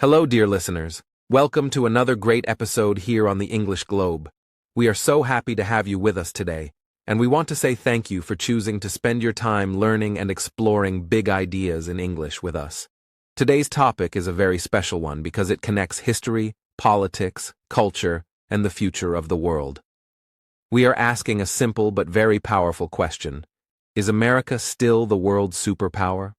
Hello, dear listeners. Welcome to another great episode here on the English Globe. We are so happy to have you with us today, and we want to say thank you for choosing to spend your time learning and exploring big ideas in English with us. Today's topic is a very special one because it connects history, politics, culture, and the future of the world. We are asking a simple but very powerful question. Is America still the world's superpower?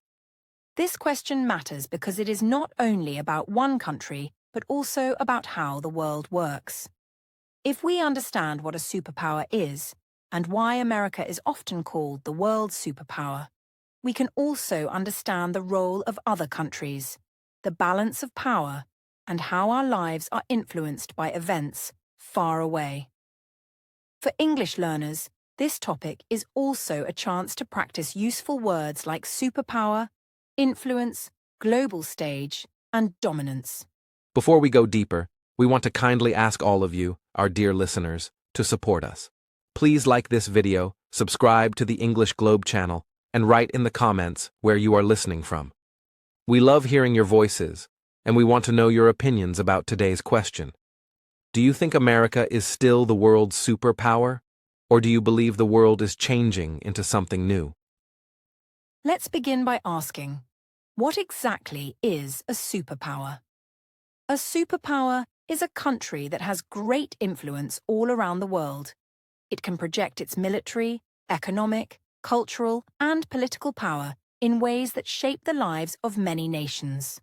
This question matters because it is not only about one country, but also about how the world works. If we understand what a superpower is, and why America is often called the world's superpower, we can also understand the role of other countries, the balance of power, and how our lives are influenced by events far away. For English learners, this topic is also a chance to practice useful words like superpower, influence, global stage, and dominance. Before we go deeper, we want to kindly ask all of you, our dear listeners, to support us. Please like this video, subscribe to the English Globe channel, and write in the comments where you are listening from. We love hearing your voices, and we want to know your opinions about today's question. Do you think America is still the world's superpower, or do you believe the world is changing into something new? Let's begin by asking, what exactly is a superpower? A superpower is a country that has great influence all around the world. It can project its military, economic, cultural, and political power in ways that shape the lives of many nations.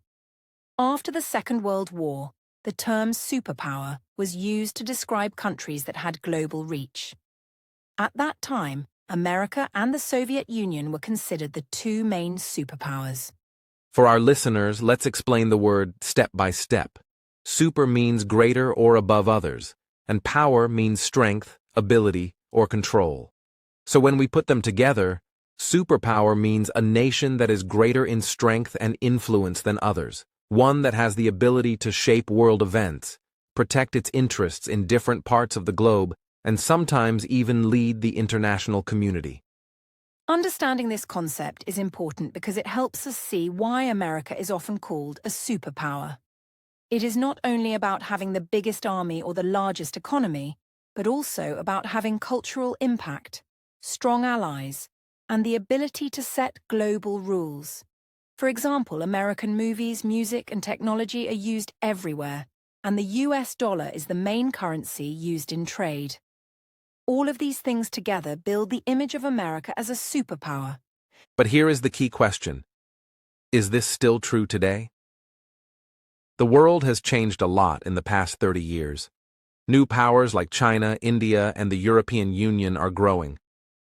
After the Second World War, the term superpower was used to describe countries that had global reach. At that time, America and the Soviet Union were considered the two main superpowers. For our listeners, let's explain the word step by step. Super means greater or above others, and power means strength, ability, or control. So when we put them together, superpower means a nation that is greater in strength and influence than others, one that has the ability to shape world events, protect its interests in different parts of the globe, and sometimes even lead the international community. Understanding this concept is important because it helps us see why America is often called a superpower. It is not only about having the biggest army or the largest economy, but also about having cultural impact, strong allies, and the ability to set global rules. For example, American movies, music, and technology are used everywhere, and the US dollar is the main currency used in trade. All of these things together build the image of America as a superpower. But here is the key question. Is this still true today? The world has changed a lot in the past 30 years. New powers like China, India, and the European Union are growing.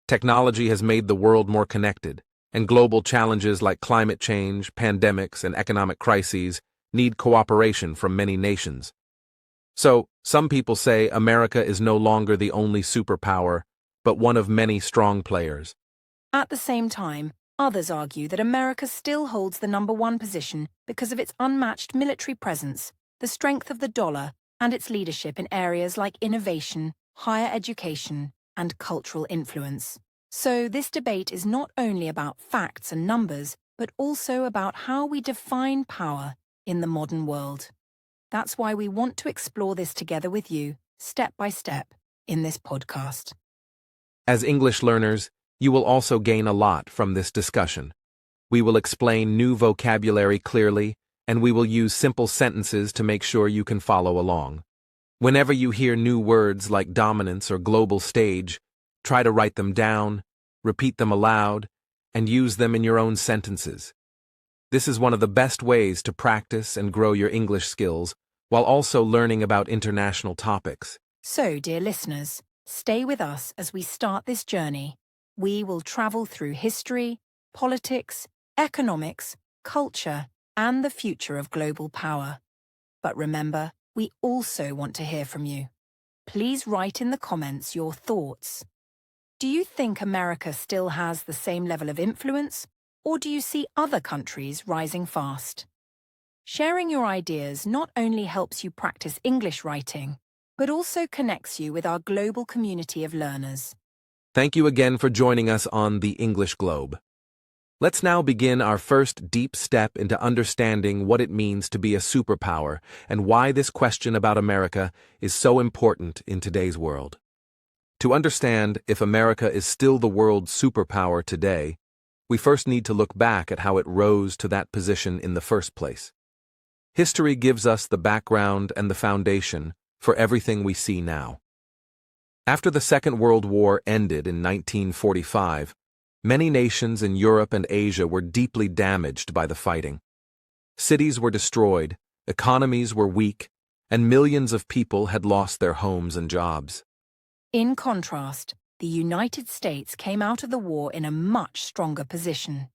Technology has made the world more connected, and global challenges like climate change, pandemics, and economic crises need cooperation from many nations. So, some people say America is no longer the only superpower, but one of many strong players. At the same time, others argue that America still holds the #1 position because of its unmatched military presence, the strength of the dollar, and its leadership in areas like innovation, higher education, and cultural influence. So this debate is not only about facts and numbers, but also about how we define power in the modern world. That's why we want to explore this together with you, step by step, in this podcast. As English learners, you will also gain a lot from this discussion. We will explain new vocabulary clearly, and we will use simple sentences to make sure you can follow along. Whenever you hear new words like dominance or global stage, try to write them down, repeat them aloud, and use them in your own sentences. This is one of the best ways to practice and grow your English skills while also learning about international topics. So, dear listeners, stay with us as we start this journey. We will travel through history, politics, economics, culture, and the future of global power. But remember, we also want to hear from you. Please write in the comments your thoughts. Do you think America still has the same level of influence, or do you see other countries rising fast? Sharing your ideas not only helps you practice English writing, but also connects you with our global community of learners. Thank you again for joining us on the English Globe. Let's now begin our first deep step into understanding what it means to be a superpower and why this question about America is so important in today's world. To understand if America is still the world's superpower today, we first need to look back at how it rose to that position in the first place. History gives us the background and the foundation for everything we see now. After the Second World War ended in 1945, many nations in Europe and Asia were deeply damaged by the fighting. Cities were destroyed, economies were weak, and millions of people had lost their homes and jobs. In contrast, the United States came out of the war in a much stronger position.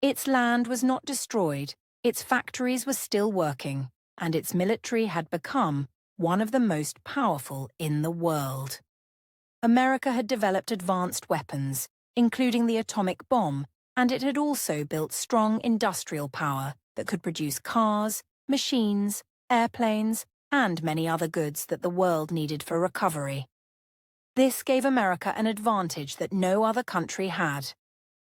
Its land was not destroyed, its factories were still working, and its military had become one of the most powerful in the world. America had developed advanced weapons, including the atomic bomb, and it had also built strong industrial power that could produce cars, machines, airplanes, and many other goods that the world needed for recovery. This gave America an advantage that no other country had.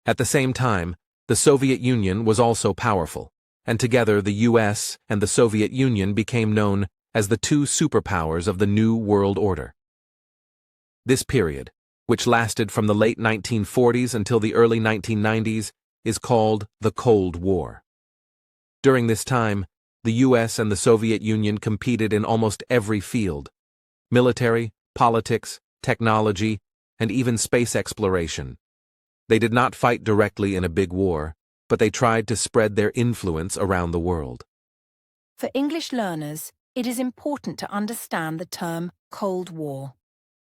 At the same time, the Soviet Union was also powerful, and together the US and the Soviet Union became known as the two superpowers of the New World Order. This period, which lasted from the late 1940s until the early 1990s, is called the Cold War. During this time, the US and the Soviet Union competed in almost every field: military, politics, technology, and even space exploration. They did not fight directly in a big war, but they tried to spread their influence around the world. For English learners, it is important to understand the term Cold War.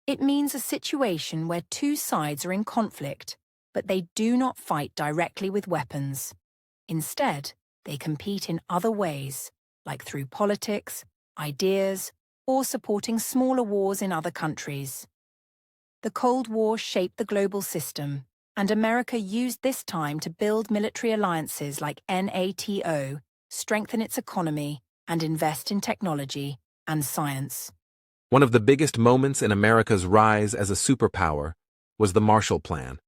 It means a situation where two sides are in conflict, but they do not fight directly with weapons. Instead, they compete in other ways, like through politics, ideas, or supporting smaller wars in other countries. The Cold War shaped the global system, and America used this time to build military alliances like NATO, strengthen its economy, and invest in technology and science. One of the biggest moments in America's rise as a superpower was the Marshall Plan.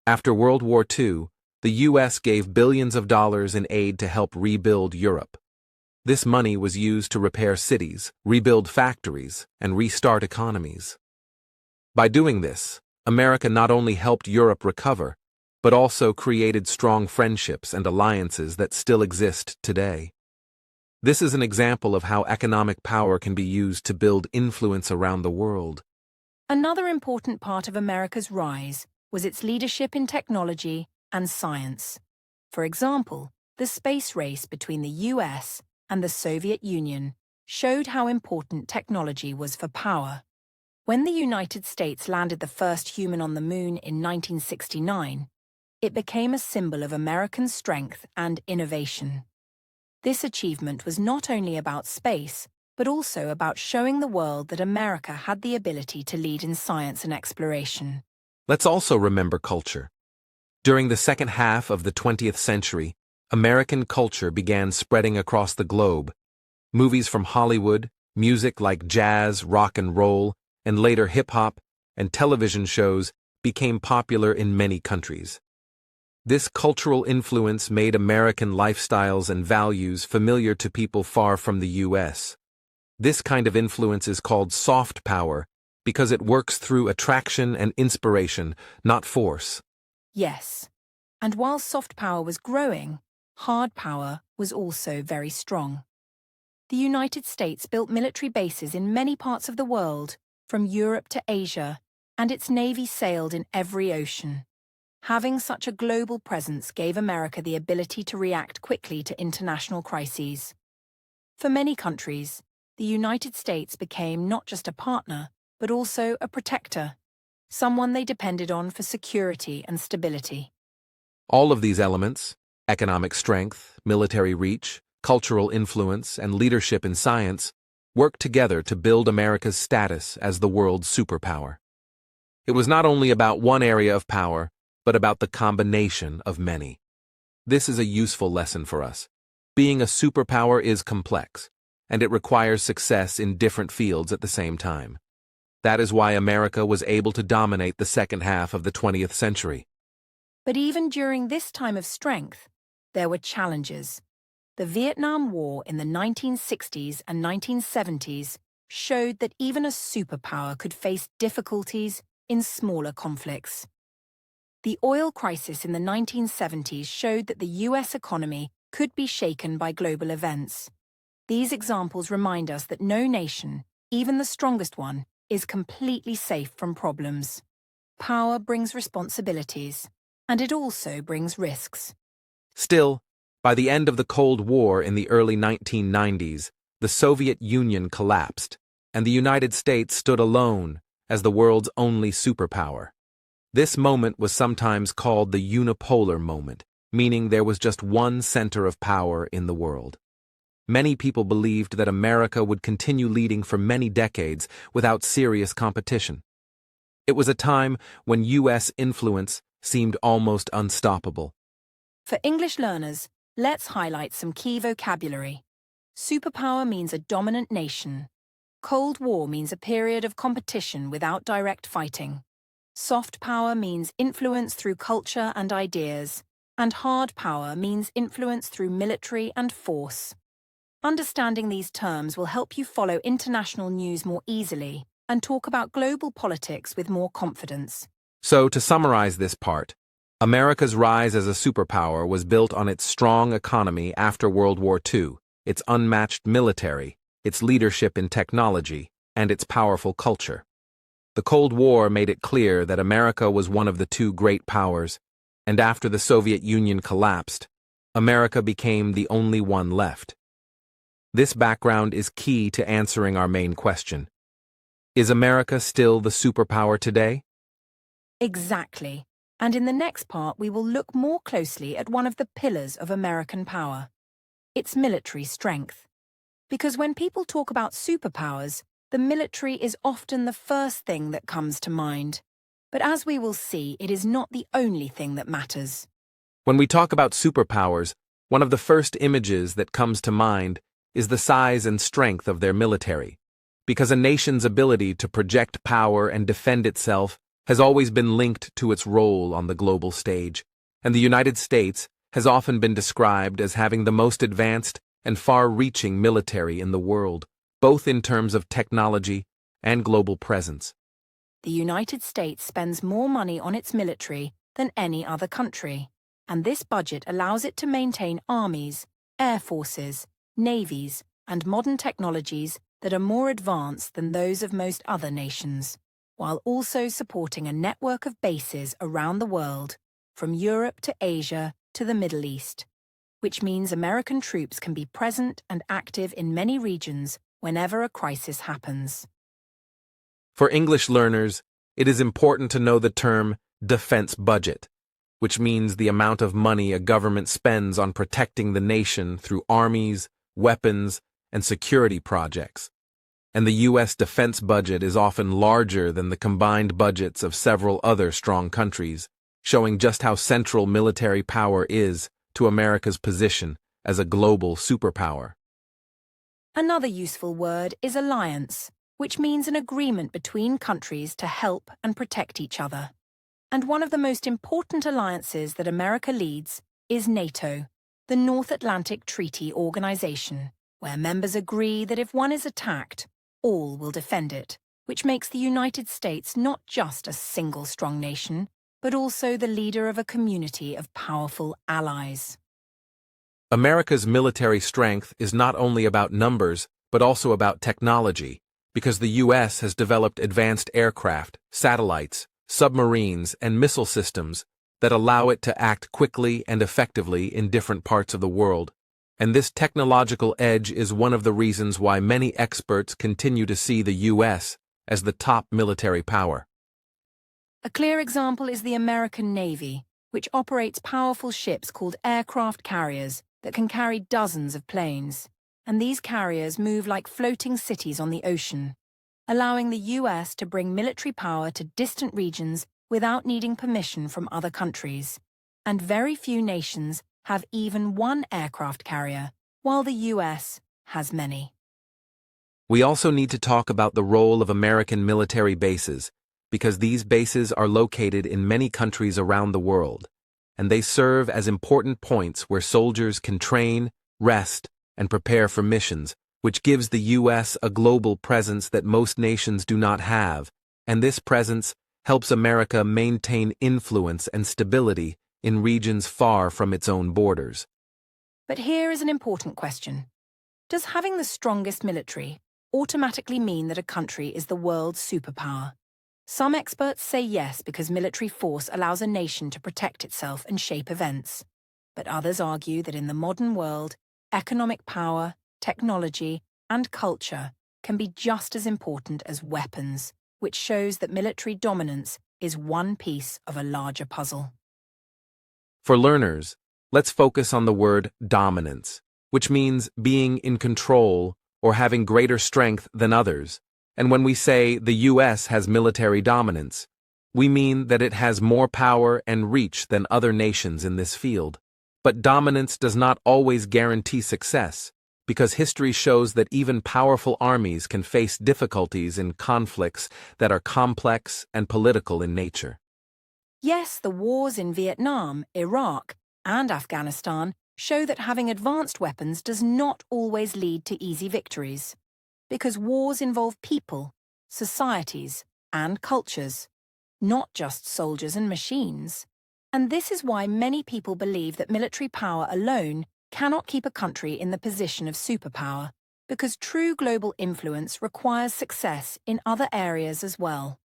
After World War II, the U.S. gave billions of dollars in aid to help rebuild Europe. This money was used to repair cities, rebuild factories, and restart economies. By doing this, America not only helped Europe recover, but also created strong friendships and alliances that still exist today. This is an example of how economic power can be used to build influence around the world. Another important part of America's rise was its leadership in technology and science. For example, the space race between the US and the Soviet Union showed how important technology was for power. When the United States landed the first human on the moon in 1969, it became a symbol of American strength and innovation. This achievement was not only about space, but also about showing the world that America had the ability to lead in science and exploration. Let's also remember culture. During the second half of the 20th century, American culture began spreading across the globe. Movies from Hollywood, music like jazz, rock and roll, and later hip-hop, and television shows became popular in many countries. This cultural influence made American lifestyles and values familiar to people far from the U.S. This kind of influence is called soft power because it works through attraction and inspiration, not force. Yes, and while soft power was growing, hard power was also very strong. The United States built military bases in many parts of the world, from Europe to Asia, and its navy sailed in every ocean. Having such a global presence gave America the ability to react quickly to international crises. For many countries, the United States became not just a partner, but also a protector, someone they depended on for security and stability. All of these elements, economic strength, military reach, cultural influence, and leadership in science, worked together to build America's status as the world's superpower. It was not only about one area of power, but about the combination of many. This is a useful lesson for us. Being a superpower is complex, and it requires success in different fields at the same time. That is why America was able to dominate the second half of the 20th century. But even during this time of strength, there were challenges. The Vietnam War in the 1960s and 1970s showed that even a superpower could face difficulties in smaller conflicts. The oil crisis in the 1970s showed that the US economy could be shaken by global events. These examples remind us that no nation, even the strongest one, is completely safe from problems. Power brings responsibilities, and it also brings risks. Still, by the end of the Cold War in the early 1990s, the Soviet Union collapsed, and the United States stood alone as the world's only superpower. This moment was sometimes called the unipolar moment, meaning there was just one center of power in the world. Many people believed that America would continue leading for many decades without serious competition. It was a time when U.S. influence seemed almost unstoppable. For English learners, let's highlight some key vocabulary. Superpower means a dominant nation. Cold War means a period of competition without direct fighting. Soft power means influence through culture and ideas, and hard power means influence through military and force. Understanding these terms will help you follow international news more easily and talk about global politics with more confidence. So, to summarize this part, America's rise as a superpower was built on its strong economy after World War II, its unmatched military, its leadership in technology, and its powerful culture. The Cold War made it clear that America was one of the two great powers, and after the Soviet Union collapsed, America became the only one left. This background is key to answering our main question. Is America still the superpower today? Exactly. And in the next part, we will look more closely at one of the pillars of American power, its military strength. Because when people talk about superpowers, the military is often the first thing that comes to mind. But as we will see, it is not the only thing that matters. When we talk about superpowers, one of the first images that comes to mind is the size and strength of their military, because a nation's ability to project power and defend itself has always been linked to its role on the global stage, and the United States has often been described as having the most advanced and far-reaching military in the world, both in terms of technology and global presence. The United States spends more money on its military than any other country, and this budget allows it to maintain armies, air forces, navies, and modern technologies that are more advanced than those of most other nations, while also supporting a network of bases around the world, from Europe to Asia to the Middle East, which means American troops can be present and active in many regions whenever a crisis happens. For English learners, it is important to know the term defense budget, which means the amount of money a government spends on protecting the nation through armies, weapons, and security projects. And the U.S. defense budget is often larger than the combined budgets of several other strong countries, showing just how central military power is to America's position as a global superpower. Another useful word is alliance, which means an agreement between countries to help and protect each other. And one of the most important alliances that America leads is NATO, the North Atlantic Treaty Organization, where members agree that if one is attacked, all will defend it, which makes the United States not just a single strong nation, but also the leader of a community of powerful allies. America's military strength is not only about numbers, but also about technology, because the U.S. has developed advanced aircraft, satellites, submarines, and missile systems that allow it to act quickly and effectively in different parts of the world. And this technological edge is one of the reasons why many experts continue to see the U.S. as the top military power. A clear example is the American Navy, which operates powerful ships called aircraft carriers that can carry dozens of planes. And these carriers move like floating cities on the ocean, allowing the US to bring military power to distant regions without needing permission from other countries. And very few nations have even one aircraft carrier, while the US has many. We also need to talk about the role of American military bases, because these bases are located in many countries around the world, and they serve as important points where soldiers can train, rest, and prepare for missions, which gives the U.S. a global presence that most nations do not have, and this presence helps America maintain influence and stability in regions far from its own borders. But here is an important question. Does having the strongest military automatically mean that a country is the world's superpower? Some experts say yes because military force allows a nation to protect itself and shape events. But others argue that in the modern world, economic power, technology, and culture can be just as important as weapons, which shows that military dominance is one piece of a larger puzzle. For learners, let's focus on the word dominance, which means being in control or having greater strength than others. And when we say the U.S. has military dominance, we mean that it has more power and reach than other nations in this field. But dominance does not always guarantee success, because history shows that even powerful armies can face difficulties in conflicts that are complex and political in nature. Yes, the wars in Vietnam, Iraq, and Afghanistan show that having advanced weapons does not always lead to easy victories, because wars involve people, societies, and cultures, not just soldiers and machines. And this is why many people believe that military power alone cannot keep a country in the position of superpower, because true global influence requires success in other areas as well.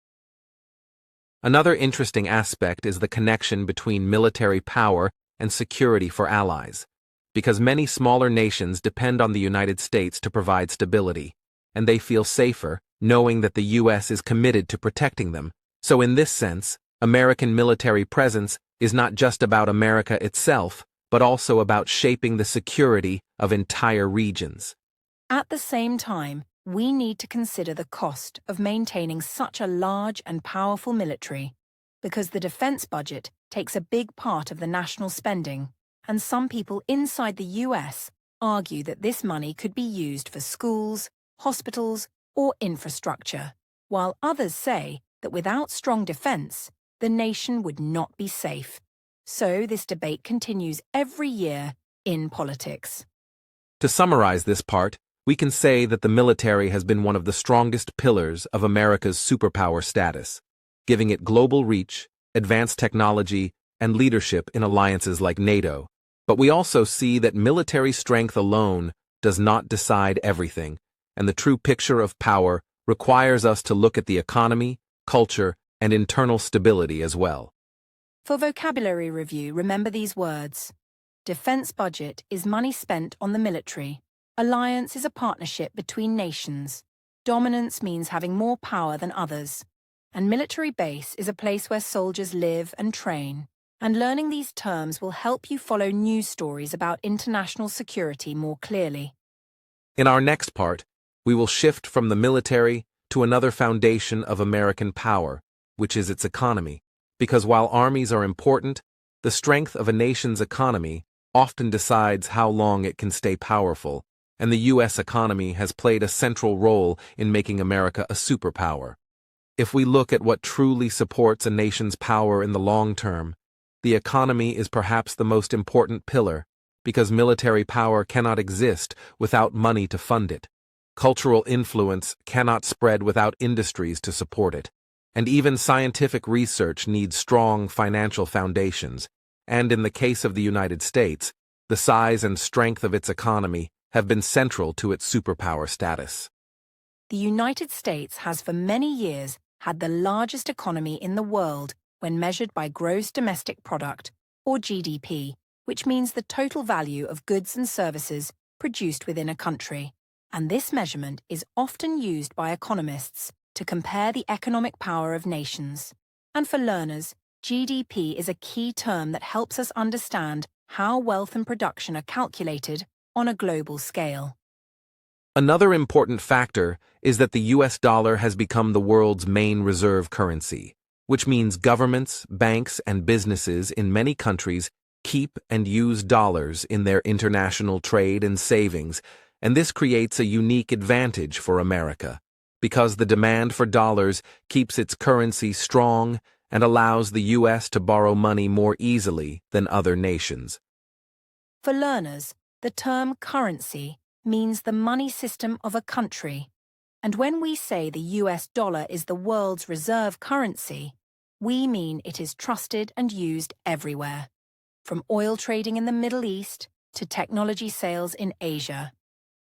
Another interesting aspect is the connection between military power and security for allies, because many smaller nations depend on the United States to provide stability, and they feel safer knowing that the U.S. is committed to protecting them. So in this sense, American military presence is not just about America itself, but also about shaping the security of entire regions. At the same time, we need to consider the cost of maintaining such a large and powerful military, because the defense budget takes a big part of the national spending, and some people inside the US argue that this money could be used for schools, hospitals, or infrastructure, while others say that without strong defense, the nation would not be safe. So this debate continues every year in politics. To summarize this part, we can say that the military has been one of the strongest pillars of America's superpower status, giving it global reach, advanced technology, and leadership in alliances like NATO. But we also see that military strength alone does not decide everything, and the true picture of power requires us to look at the economy, culture, and internal stability as well. For vocabulary review, remember these words. Defense budget is money spent on the military. Alliance is a partnership between nations. Dominance means having more power than others. And military base is a place where soldiers live and train. And learning these terms will help you follow news stories about international security more clearly. In our next part, we will shift from the military to another foundation of American power, which is its economy. Because while armies are important, the strength of a nation's economy often decides how long it can stay powerful, and the U.S. economy has played a central role in making America a superpower. If we look at what truly supports a nation's power in the long term, the economy is perhaps the most important pillar, because military power cannot exist without money to fund it. Cultural influence cannot spread without industries to support it. And even scientific research needs strong financial foundations, and in the case of the United States, the size and strength of its economy have been central to its superpower status. The United States has for many years had the largest economy in the world when measured by gross domestic product, or GDP, which means the total value of goods and services produced within a country. And this measurement is often used by economists to compare the economic power of nations. And for learners, GDP is a key term that helps us understand how wealth and production are calculated on a global scale. Another important factor is that the US dollar has become the world's main reserve currency, which means governments, banks, and businesses in many countries keep and use dollars in their international trade and savings, and this creates a unique advantage for America, because the demand for dollars keeps its currency strong and allows the U.S. to borrow money more easily than other nations. For learners, the term currency means the money system of a country. And when we say the US dollar is the world's reserve currency, we mean it is trusted and used everywhere, from oil trading in the Middle East to technology sales in Asia.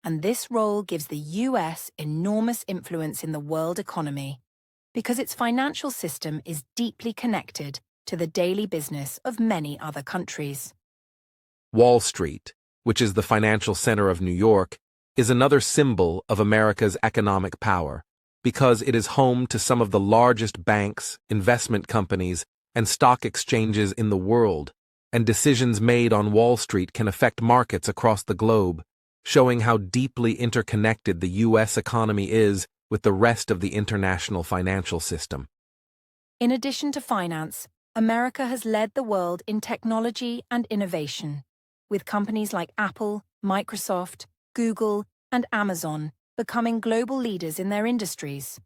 And this role gives the US enormous influence in the world economy, because its financial system is deeply connected to the daily business of many other countries. Wall Street, which is the financial center of New York, is another symbol of America's economic power, because it is home to some of the largest banks, investment companies, and stock exchanges in the world, and decisions made on Wall Street can affect markets across the globe, showing how deeply interconnected the U.S. economy is with the rest of the international financial system. In addition to finance, America has led the world in technology and innovation, with companies like Apple, Microsoft, Google, and Amazon becoming global leaders in their industries.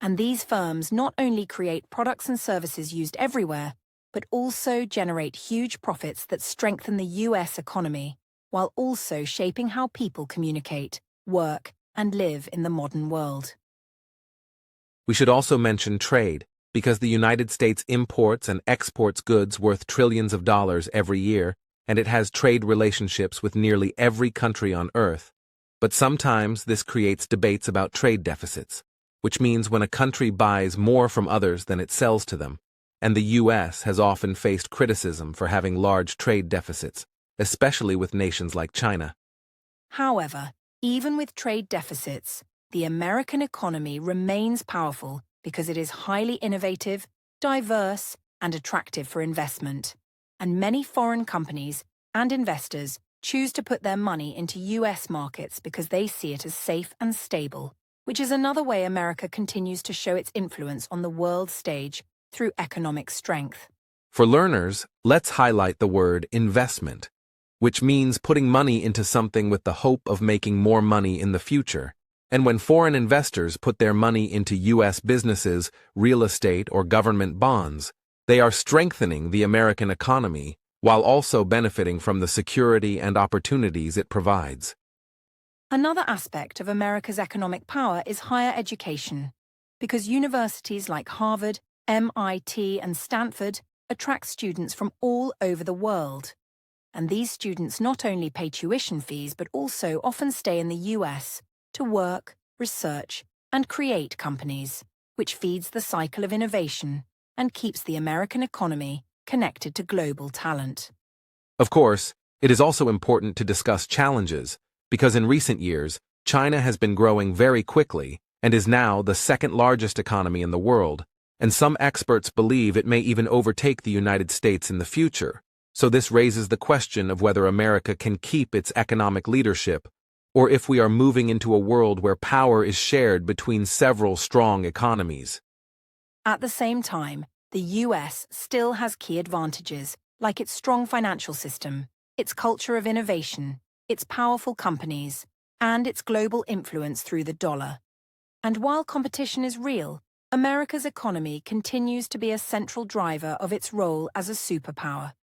And these firms not only create products and services used everywhere, but also generate huge profits that strengthen the US economy, while also shaping how people communicate, work, and live in the modern world. We should also mention trade, because the United States imports and exports goods worth trillions of dollars every year, and it has trade relationships with nearly every country on Earth. But sometimes this creates debates about trade deficits, which means when a country buys more from others than it sells to them, and the U.S. has often faced criticism for having large trade deficits, especially with nations like China. However, even with trade deficits, the American economy remains powerful because it is highly innovative, diverse, and attractive for investment. And many foreign companies and investors choose to put their money into US markets because they see it as safe and stable, which is another way America continues to show its influence on the world stage through economic strength. For learners, let's highlight the word investment, which means putting money into something with the hope of making more money in the future. And when foreign investors put their money into U.S. businesses, real estate, or government bonds, they are strengthening the American economy while also benefiting from the security and opportunities it provides. Another aspect of America's economic power is higher education, because universities like Harvard, MIT, and Stanford attract students from all over the world. And these students not only pay tuition fees but also often stay in the US to work, research, and create companies, which feeds the cycle of innovation and keeps the American economy connected to global talent. Of course, it is also important to discuss challenges, because in recent years, China has been growing very quickly and is now the second largest economy in the world, and some experts believe it may even overtake the United States in the future. So this raises the question of whether America can keep its economic leadership, or if we are moving into a world where power is shared between several strong economies. At the same time, the US still has key advantages, like its strong financial system, its culture of innovation, its powerful companies, and its global influence through the dollar. And while competition is real, America's economy continues to be a central driver of its role as a superpower,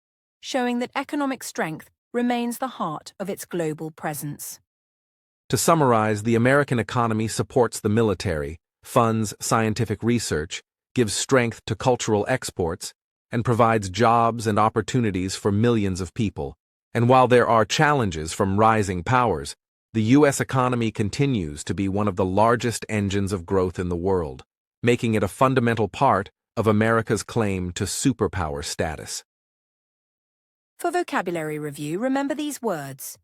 showing that economic strength remains the heart of its global presence. To summarize, the American economy supports the military, funds scientific research, gives strength to cultural exports, and provides jobs and opportunities for millions of people. And while there are challenges from rising powers, the U.S. economy continues to be one of the largest engines of growth in the world, making it a fundamental part of America's claim to superpower status. For vocabulary review, remember these words.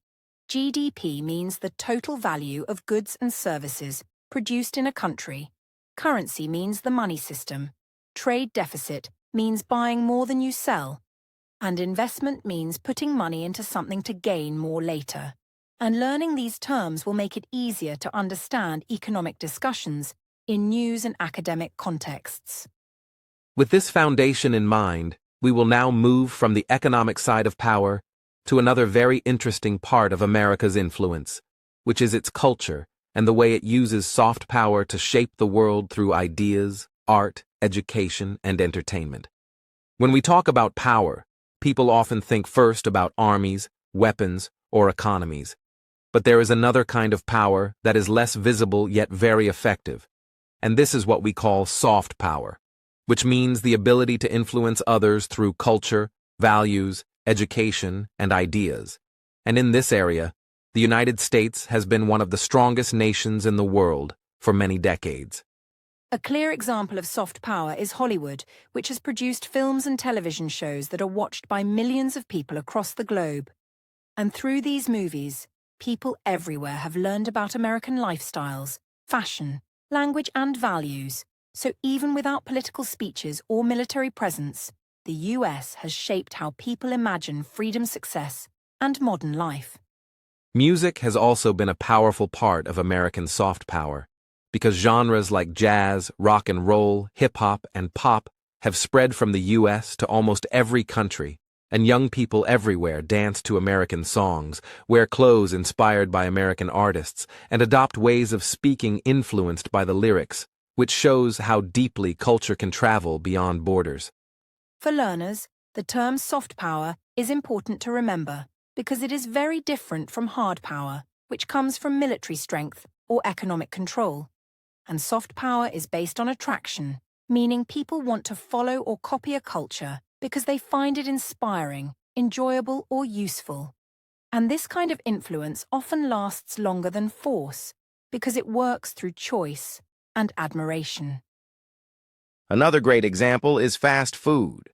GDP means the total value of goods and services produced in a country. Currency means the money system. Trade deficit means buying more than you sell. And investment means putting money into something to gain more later. And learning these terms will make it easier to understand economic discussions in news and academic contexts. With this foundation in mind, we will now move from the economic side of power to another very interesting part of America's influence, which is its culture and the way it uses soft power to shape the world through ideas, art, education, and entertainment. When we talk about power, people often think first about armies, weapons, or economies. But there is another kind of power that is less visible yet very effective, and this is what we call soft power, which means the ability to influence others through culture, values, education, and ideas. And in this area, the United States has been one of the strongest nations in the world for many decades. A clear example of soft power is Hollywood, which has produced films and television shows that are watched by millions of people across the globe. And through these movies, people everywhere have learned about American lifestyles, fashion, language, and values. So even without political speeches or military presence, the US has shaped how people imagine freedom, success, and modern life. Music has also been a powerful part of American soft power, because genres like jazz, rock and roll, hip-hop, and pop have spread from the US to almost every country, and young people everywhere dance to American songs, wear clothes inspired by American artists, and adopt ways of speaking influenced by the lyrics, which shows how deeply culture can travel beyond borders. For learners, the term soft power is important to remember because it is very different from hard power, which comes from military strength or economic control. And soft power is based on attraction, meaning people want to follow or copy a culture because they find it inspiring, enjoyable, or useful. And this kind of influence often lasts longer than force because it works through choice and admiration. Another great example is fast food,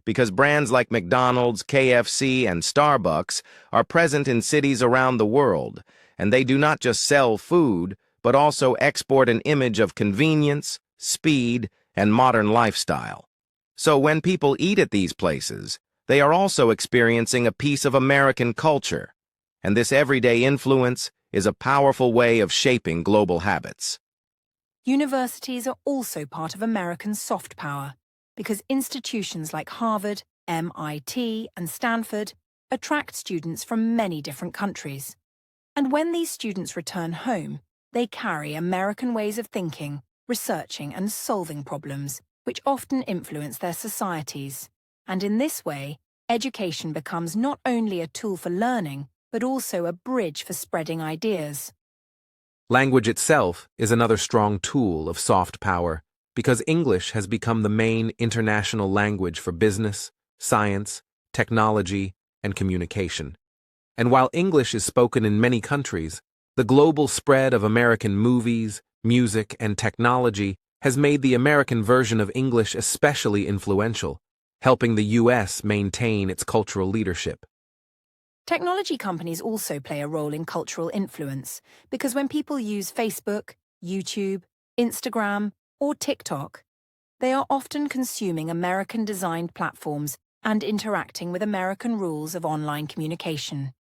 because brands like McDonald's, KFC, and Starbucks are present in cities around the world, and they do not just sell food, but also export an image of convenience, speed, and modern lifestyle. So when people eat at these places, they are also experiencing a piece of American culture, and this everyday influence is a powerful way of shaping global habits. Universities are also part of American soft power because institutions like Harvard, MIT, and Stanford attract students from many different countries. And when these students return home, they carry American ways of thinking, researching, and solving problems, which often influence their societies. And in this way, education becomes not only a tool for learning, but also a bridge for spreading ideas. Language itself is another strong tool of soft power, because English has become the main international language for business, science, technology, and communication. And while English is spoken in many countries, the global spread of American movies, music, and technology has made the American version of English especially influential, helping the US maintain its cultural leadership. Technology companies also play a role in cultural influence because when people use Facebook, YouTube, Instagram, or TikTok, they are often consuming American-designed platforms and interacting with American rules of online communication.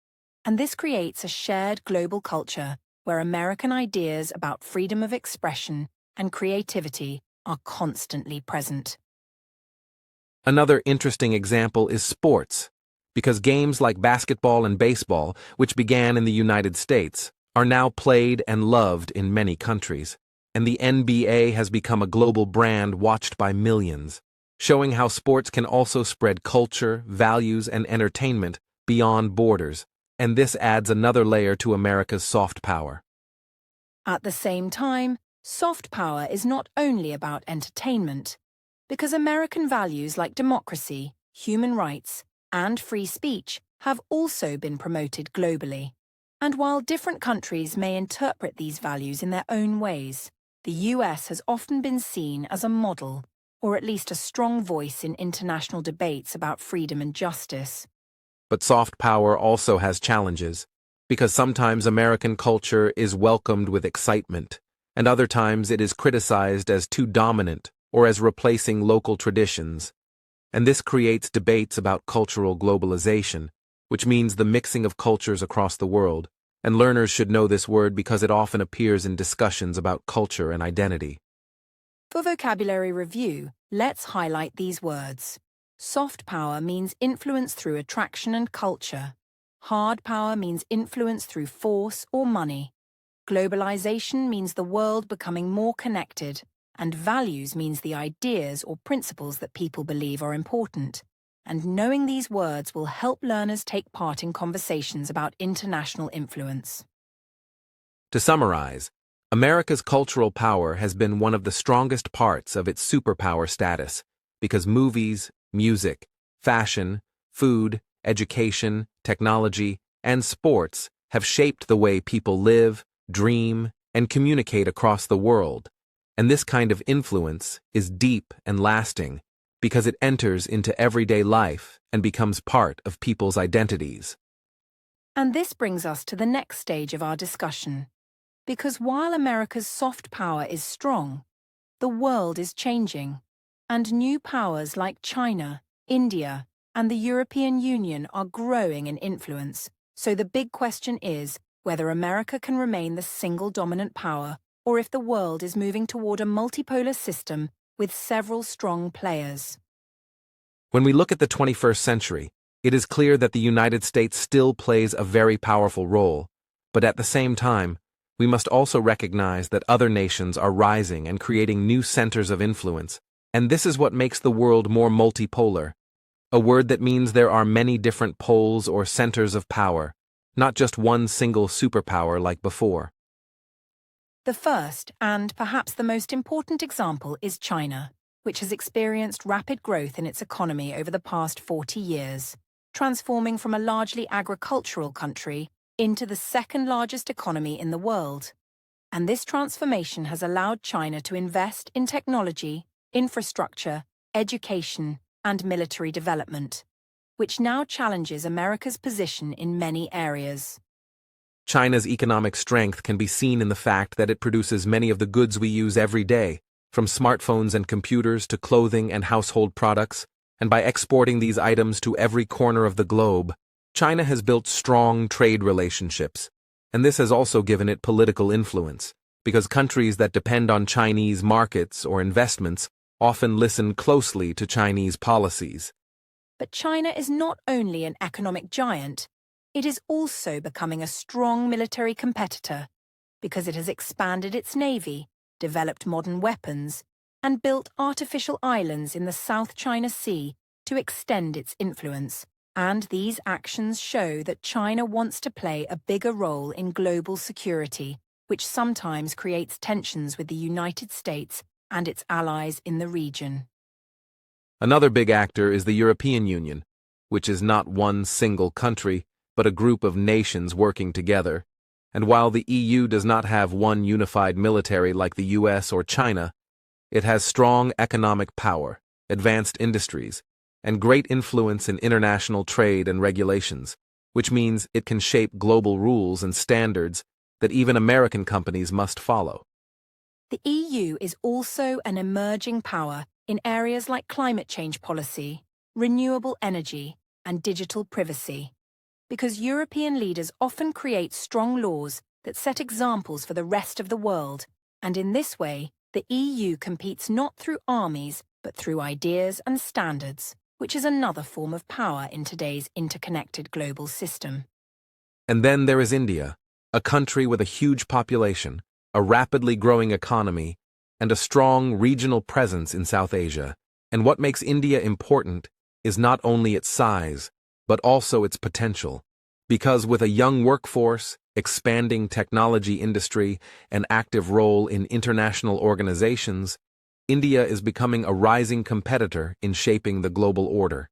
And this creates a shared global culture where American ideas about freedom of expression and creativity are constantly present. Another interesting example is sports, because games like basketball and baseball, which began in the United States, are now played and loved in many countries, and the NBA has become a global brand watched by millions, showing how sports can also spread culture, values, and entertainment beyond borders, and this adds another layer to America's soft power. At the same time, soft power is not only about entertainment, because American values like democracy, human rights, and free speech have also been promoted globally. And while different countries may interpret these values in their own ways, the US has often been seen as a model, or at least a strong voice in international debates about freedom and justice. But soft power also has challenges, because sometimes American culture is welcomed with excitement, and other times it is criticized as too dominant or as replacing local traditions. And this creates debates about cultural globalization, which means the mixing of cultures across the world, and learners should know this word because it often appears in discussions about culture and identity. For vocabulary review, let's highlight these words. Soft power means influence through attraction and culture. Hard power means influence through force or money. Globalization means the world becoming more connected. and values means the ideas or principles that people believe are important. And knowing these words will help learners take part in conversations about international influence. To summarize, America's cultural power has been one of the strongest parts of its superpower status because movies, music, fashion, food, education, technology, and sports have shaped the way people live, dream, and communicate across the world. And this kind of influence is deep and lasting because it enters into everyday life and becomes part of people's identities. And this brings us to the next stage of our discussion. Because while America's soft power is strong, the world is changing, and new powers like China, India, and the European Union are growing in influence. So the big question is whether America can remain the single dominant power or if the world is moving toward a multipolar system with several strong players. When we look at the 21st century, it is clear that the United States still plays a very powerful role, but at the same time, we must also recognize that other nations are rising and creating new centers of influence, and this is what makes the world more multipolar, a word that means there are many different poles or centers of power, not just one single superpower like before. The first, and perhaps the most important example, is China, which has experienced rapid growth in its economy over the past 40 years, transforming from a largely agricultural country into the second largest economy in the world. And this transformation has allowed China to invest in technology, infrastructure, education, and military development, which now challenges America's position in many areas. China's economic strength can be seen in the fact that it produces many of the goods we use every day, from smartphones and computers to clothing and household products, and by exporting these items to every corner of the globe, China has built strong trade relationships, and this has also given it political influence, because countries that depend on Chinese markets or investments often listen closely to Chinese policies. But China is not only an economic giant, it is also becoming a strong military competitor, because it has expanded its navy, developed modern weapons, and built artificial islands in the South China Sea to extend its influence. And these actions show that China wants to play a bigger role in global security, which sometimes creates tensions with the United States and its allies in the region. Another big actor is the European Union, which is not one single country, but a group of nations working together. And while the EU does not have one unified military like the US or China, it has strong economic power, advanced industries, and great influence in international trade and regulations, which means it can shape global rules and standards that even American companies must follow. The EU is also an emerging power in areas like climate change policy, renewable energy, and digital privacy, because European leaders often create strong laws that set examples for the rest of the world, and in this way, the EU competes not through armies, but through ideas and standards, which is another form of power in today's interconnected global system. And then there is India, a country with a huge population, a rapidly growing economy, and a strong regional presence in South Asia. And what makes India important is not only its size, but also its potential. Because with a young workforce, expanding technology industry, and active role in international organizations, India is becoming a rising competitor in shaping the global order.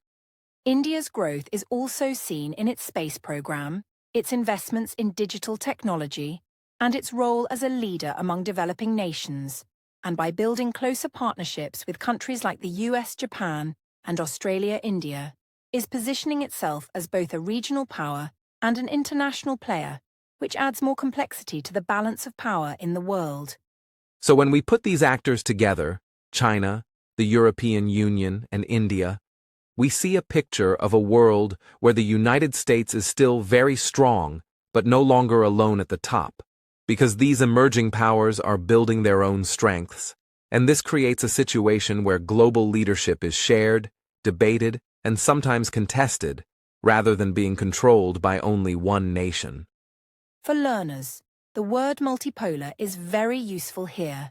India's growth is also seen in its space program, its investments in digital technology, and its role as a leader among developing nations, and by building closer partnerships with countries like the US, Japan, and Australia, India, is positioning itself as both a regional power and an international player, which adds more complexity to the balance of power in the world. So when we put these actors together, China, the European Union, and India, we see a picture of a world where the United States is still very strong, but no longer alone at the top, because these emerging powers are building their own strengths, and this creates a situation where global leadership is shared, debated, and sometimes contested, rather than being controlled by only one nation. For learners, the word multipolar is very useful here,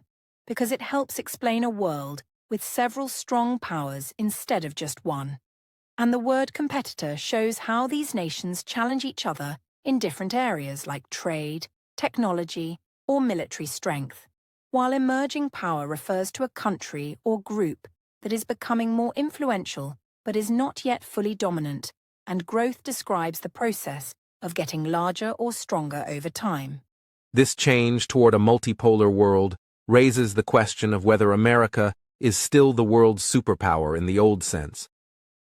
because it helps explain a world with several strong powers instead of just one. And the word competitor shows how these nations challenge each other in different areas like trade, technology, or military strength, while emerging power refers to a country or group that is becoming more influential but is not yet fully dominant, and growth describes the process of getting larger or stronger over time. This change toward a multipolar world raises the question of whether America is still the world's superpower in the old sense,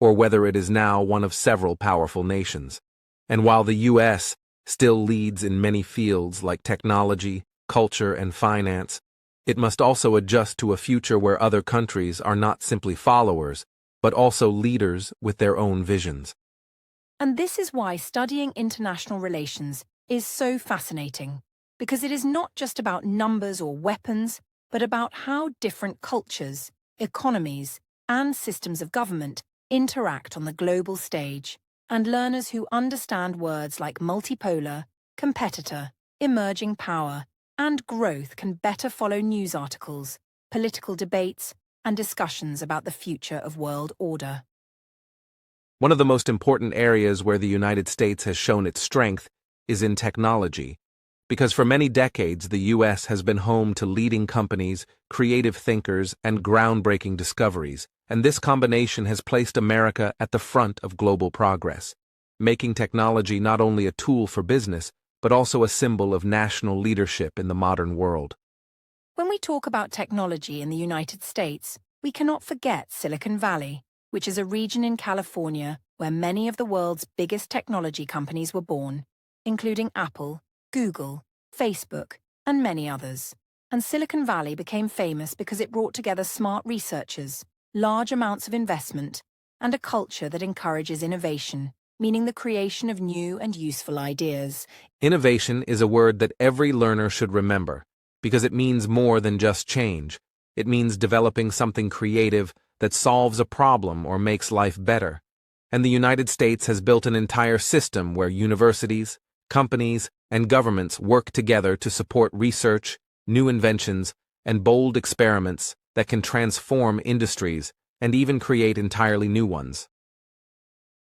or whether it is now one of several powerful nations. And while the U.S. still leads in many fields like technology, culture, and finance, it must also adjust to a future where other countries are not simply followers, but also leaders with their own visions. And this is why studying international relations is so fascinating, because it is not just about numbers or weapons, but about how different cultures, economies, and systems of government interact on the global stage, and learners who understand words like multipolar, competitor, emerging power, and growth can better follow news articles, political debates, and discussions about the future of world order. One of the most important areas where the United States has shown its strength is in technology, because for many decades the U.S. has been home to leading companies, creative thinkers, and groundbreaking discoveries, and this combination has placed America at the front of global progress, making technology not only a tool for business, but also a symbol of national leadership in the modern world. When we talk about technology in the United States, we cannot forget Silicon Valley, which is a region in California where many of the world's biggest technology companies were born, including Apple, Google, Facebook, and many others. And Silicon Valley became famous because it brought together smart researchers, large amounts of investment, and a culture that encourages innovation, meaning the creation of new and useful ideas. Innovation is a word that every learner should remember, because it means more than just change. It means developing something creative that solves a problem or makes life better. And the United States has built an entire system where universities, companies, and governments work together to support research, new inventions, and bold experiments that can transform industries and even create entirely new ones.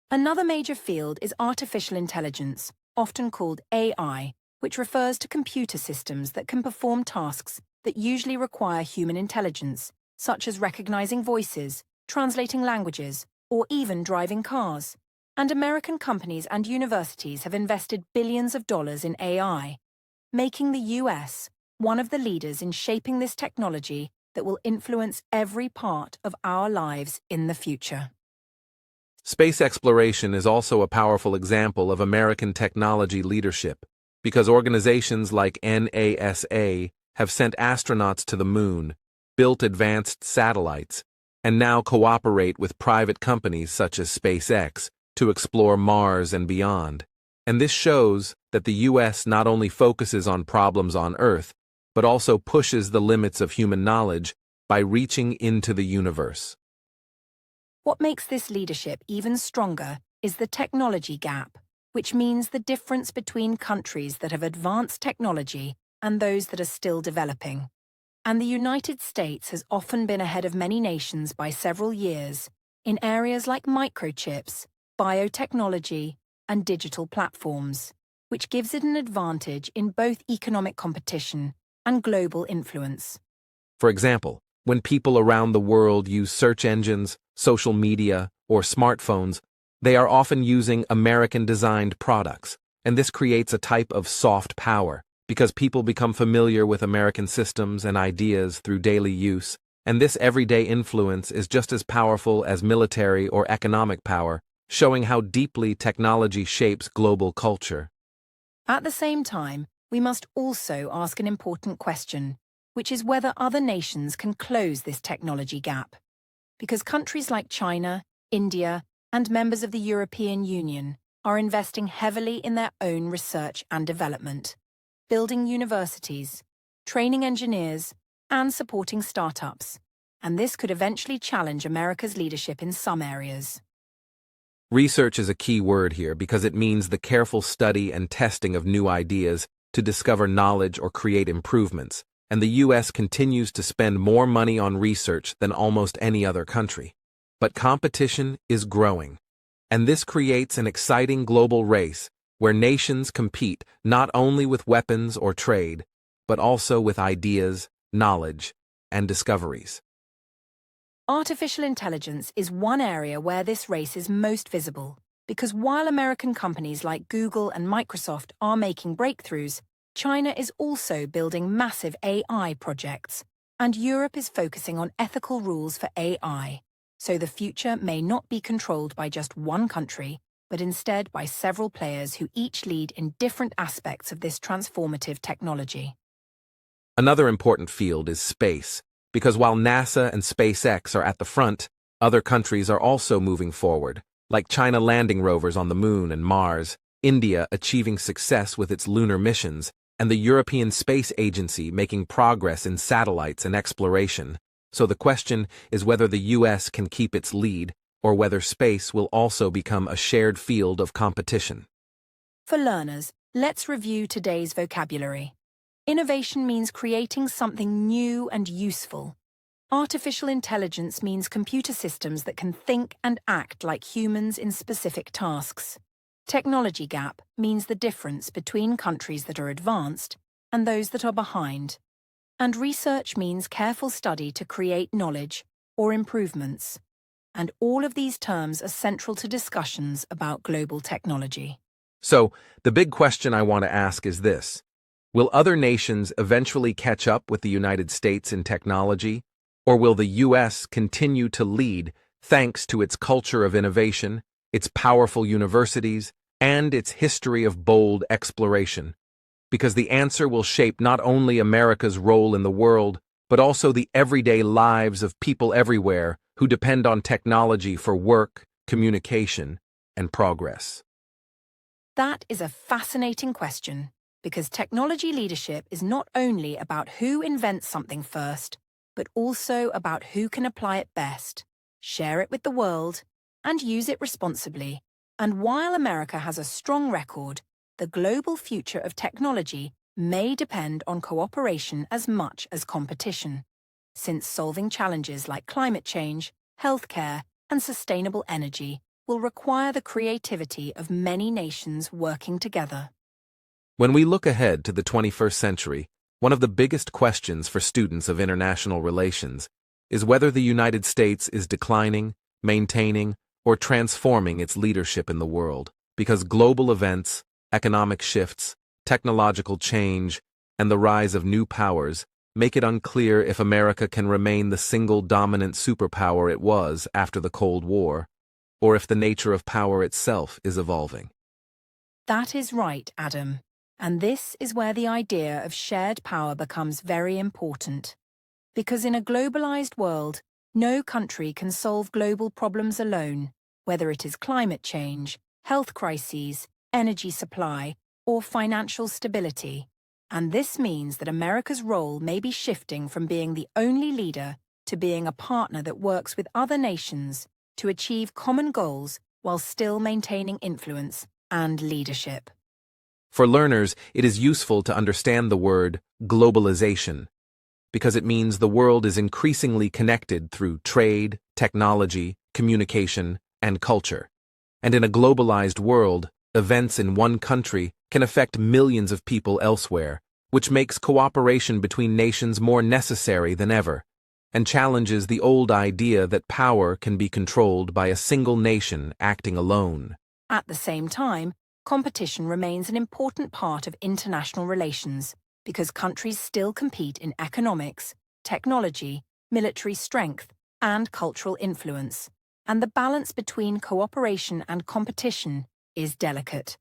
Another major field is artificial intelligence, often called AI, which refers to computer systems that can perform tasks that usually require human intelligence, such as recognizing voices, translating languages, or even driving cars. And American companies and universities have invested billions of dollars in AI, making the US one of the leaders in shaping this technology that will influence every part of our lives in the future. Space exploration is also a powerful example of American technology leadership, because organizations like NASA have sent astronauts to the moon, built advanced satellites, and now cooperate with private companies such as SpaceX to explore Mars and beyond. And this shows that the U.S. not only focuses on problems on Earth, but also pushes the limits of human knowledge by reaching into the universe. What makes this leadership even stronger is the technology gap, which means the difference between countries that have advanced technology and those that are still developing. And the United States has often been ahead of many nations by several years in areas like microchips, biotechnology, and digital platforms, which gives it an advantage in both economic competition and global influence. For example, when people around the world use search engines, social media, or smartphones, they are often using American-designed products, and this creates a type of soft power, because people become familiar with American systems and ideas through daily use, and this everyday influence is just as powerful as military or economic power, showing how deeply technology shapes global culture. At the same time, we must also ask an important question, which is whether other nations can close this technology gap. Because countries like China, India, and members of the European Union are investing heavily in their own research and development, building universities, training engineers, and supporting startups, and this could eventually challenge America's leadership in some areas. Research is a key word here because it means the careful study and testing of new ideas to discover knowledge or create improvements, and the US continues to spend more money on research than almost any other country. But competition is growing, and this creates an exciting global race where nations compete not only with weapons or trade, but also with ideas, knowledge, and discoveries. Artificial intelligence is one area where this race is most visible, because while American companies like Google and Microsoft are making breakthroughs, China is also building massive AI projects, and Europe is focusing on ethical rules for AI, so the future may not be controlled by just one country, but instead by several players who each lead in different aspects of this transformative technology. Another important field is space, because while NASA and SpaceX are at the front, other countries are also moving forward, like China landing rovers on the Moon and Mars, India achieving success with its lunar missions, and the European Space Agency making progress in satellites and exploration. So the question is whether the US can keep its lead, or whether space will also become a shared field of competition. For learners, let's review today's vocabulary. Innovation means creating something new and useful. Artificial intelligence means computer systems that can think and act like humans in specific tasks. Technology gap means the difference between countries that are advanced and those that are behind. And research means careful study to create knowledge or improvements. And all of these terms are central to discussions about global technology. So, the big question I want to ask is this: will other nations eventually catch up with the United States in technology, or will the US continue to lead thanks to its culture of innovation, its powerful universities, and its history of bold exploration? Because the answer will shape not only America's role in the world, but also the everyday lives of people everywhere who depend on technology for work, communication, and progress. That is a fascinating question, because technology leadership is not only about who invents something first, but also about who can apply it best, share it with the world, and use it responsibly. And while America has a strong record, the global future of technology may depend on cooperation as much as competition, since solving challenges like climate change, healthcare, and sustainable energy will require the creativity of many nations working together. When we look ahead to the 21st century, one of the biggest questions for students of international relations is whether the United States is declining, maintaining, or transforming its leadership in the world, because global events, economic shifts, technological change, and the rise of new powers make it unclear if America can remain the single dominant superpower it was after the Cold War, or if the nature of power itself is evolving. That is right, Adam. And this is where the idea of shared power becomes very important. Because in a globalized world, no country can solve global problems alone, whether it is climate change, health crises, energy supply, or financial stability. And this means that America's role may be shifting from being the only leader to being a partner that works with other nations to achieve common goals while still maintaining influence and leadership. For learners, it is useful to understand the word globalization, because it means the world is increasingly connected through trade, technology, communication, and culture. And in a globalized world, events in one country can affect millions of people elsewhere, which makes cooperation between nations more necessary than ever, and challenges the old idea that power can be controlled by a single nation acting alone. At the same time, competition remains an important part of international relations because countries still compete in economics, technology, military strength, and cultural influence. And the balance between cooperation and competition is delicate,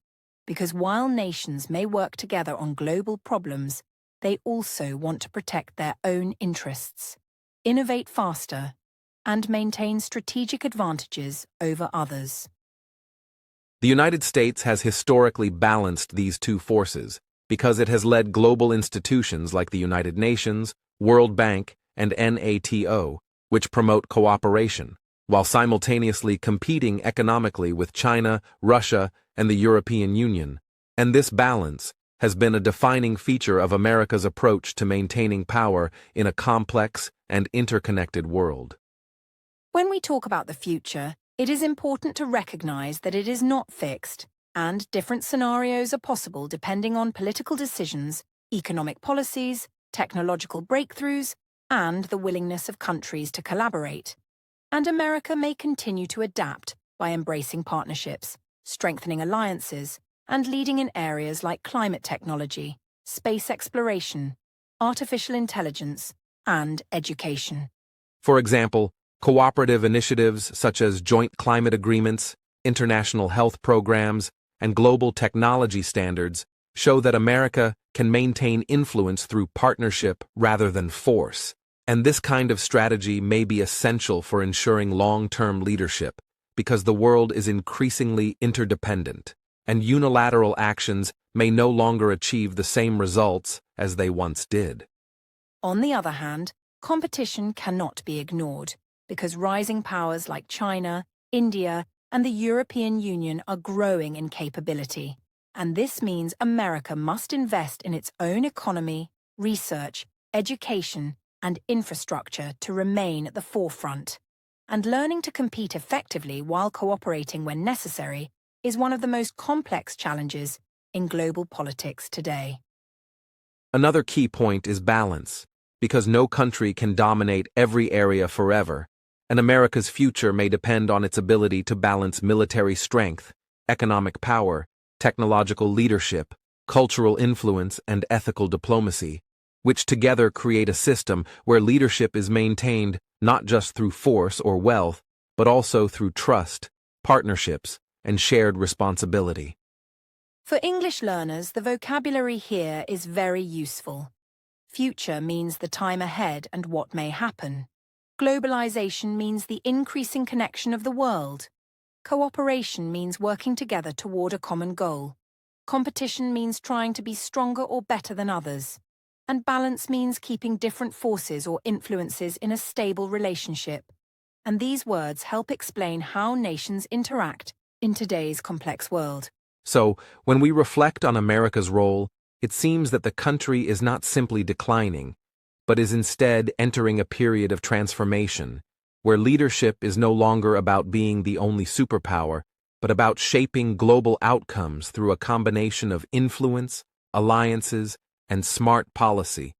because while nations may work together on global problems, they also want to protect their own interests, innovate faster, and maintain strategic advantages over others. The United States has historically balanced these two forces because it has led global institutions like the United Nations, World Bank, and NATO, which promote cooperation, while simultaneously competing economically with China, Russia, and the European Union. And this balance, has been a defining feature of America's approach to maintaining power in a complex and interconnected world. When we talk about the future, it is important to recognize that it is not fixed, and different scenarios are possible depending on political decisions, economic policies, technological breakthroughs, and the willingness of countries to collaborate. And America may continue to adapt by embracing partnerships, strengthening alliances, and leading in areas like climate technology, space exploration, artificial intelligence, and education. For example, cooperative initiatives such as joint climate agreements, international health programs, and global technology standards show that America can maintain influence through partnership rather than force. And this kind of strategy may be essential for ensuring long-term leadership because the world is increasingly interdependent, and unilateral actions may no longer achieve the same results as they once did. On the other hand, competition cannot be ignored because rising powers like China, India, and the European Union are growing in capability. And this means America must invest in its own economy, research, education, and infrastructure to remain at the forefront. And learning to compete effectively while cooperating when necessary is one of the most complex challenges in global politics today. Another key point is balance, because no country can dominate every area forever, and America's future may depend on its ability to balance military strength, economic power, technological leadership, cultural influence, and ethical diplomacy, which together create a system where leadership is maintained not just through force or wealth, but also through trust, partnerships, and shared responsibility. For English learners, the vocabulary here is very useful. Future means the time ahead and what may happen. Globalization means the increasing connection of the world. Cooperation means working together toward a common goal. Competition means trying to be stronger or better than others. And balance means keeping different forces or influences in a stable relationship. And these words help explain how nations interact in today's complex world. So, when we reflect on America's role, it seems that the country is not simply declining, but is instead entering a period of transformation, where leadership is no longer about being the only superpower, but about shaping global outcomes through a combination of influence, alliances, and smart policy,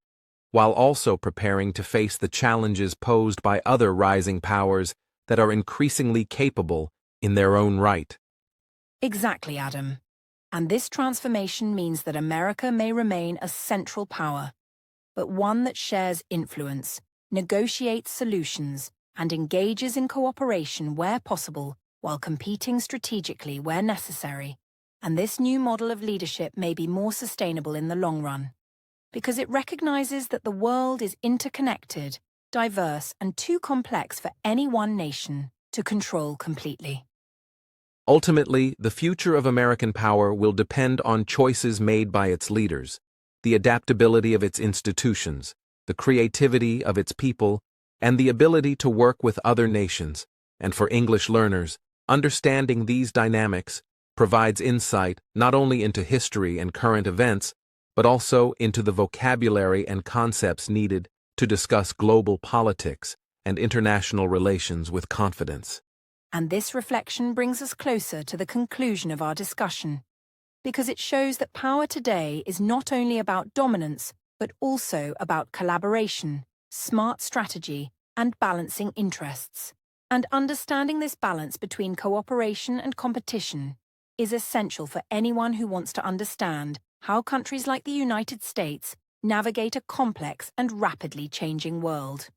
while also preparing to face the challenges posed by other rising powers that are increasingly capable in their own right. Exactly, Adam. And this transformation means that America may remain a central power, but one that shares influence, negotiates solutions, and engages in cooperation where possible while competing strategically where necessary. And this new model of leadership may be more sustainable in the long run, because it recognizes that the world is interconnected, diverse, and too complex for any one nation to control completely. Ultimately, the future of American power will depend on choices made by its leaders, the adaptability of its institutions, the creativity of its people, and the ability to work with other nations. And for English learners, understanding these dynamics provides insight not only into history and current events, but also into the vocabulary and concepts needed to discuss global politics and international relations with confidence. And this reflection brings us closer to the conclusion of our discussion, because it shows that power today is not only about dominance, but also about collaboration, smart strategy, and balancing interests. And understanding this balance between cooperation and competition is essential for anyone who wants to understand how countries like the United States navigate a complex and rapidly changing world.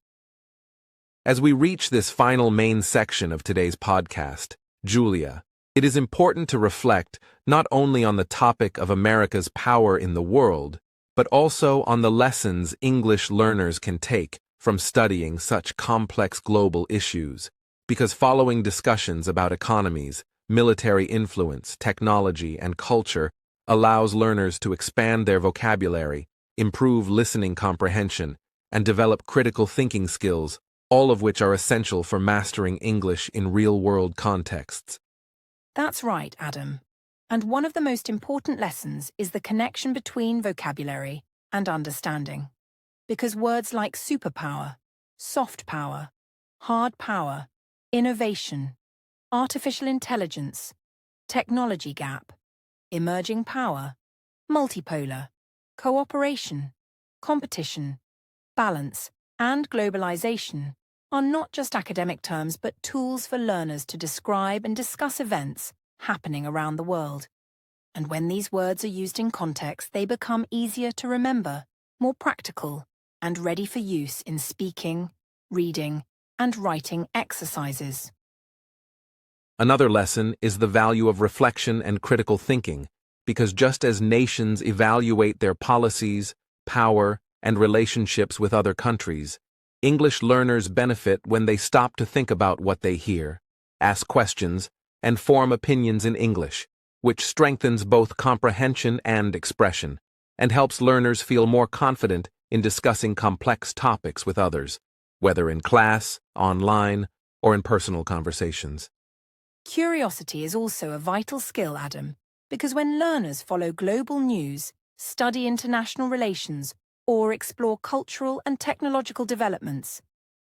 As we reach this final main section of today's podcast, Julia, it is important to reflect not only on the topic of America's power in the world, but also on the lessons English learners can take from studying such complex global issues, because following discussions about economies, military influence, technology, and culture allows learners to expand their vocabulary, improve listening comprehension, and develop critical thinking skills, all of which are essential for mastering English in real-world contexts. That's right, Adam. And one of the most important lessons is the connection between vocabulary and understanding. Because words like superpower, soft power, hard power, innovation, artificial intelligence, technology gap, emerging power, multipolar, cooperation, competition, balance, and globalization are not just academic terms but tools for learners to describe and discuss events happening around the world. And when these words are used in context, they become easier to remember, more practical, and ready for use in speaking, reading, and writing exercises. Another lesson is the value of reflection and critical thinking, because just as nations evaluate their policies, power, and relationships with other countries, English learners benefit when they stop to think about what they hear, ask questions, and form opinions in English, which strengthens both comprehension and expression, and helps learners feel more confident in discussing complex topics with others, whether in class, online, or in personal conversations. Curiosity is also a vital skill, Adam, because when learners follow global news, study international relations, or explore cultural and technological developments,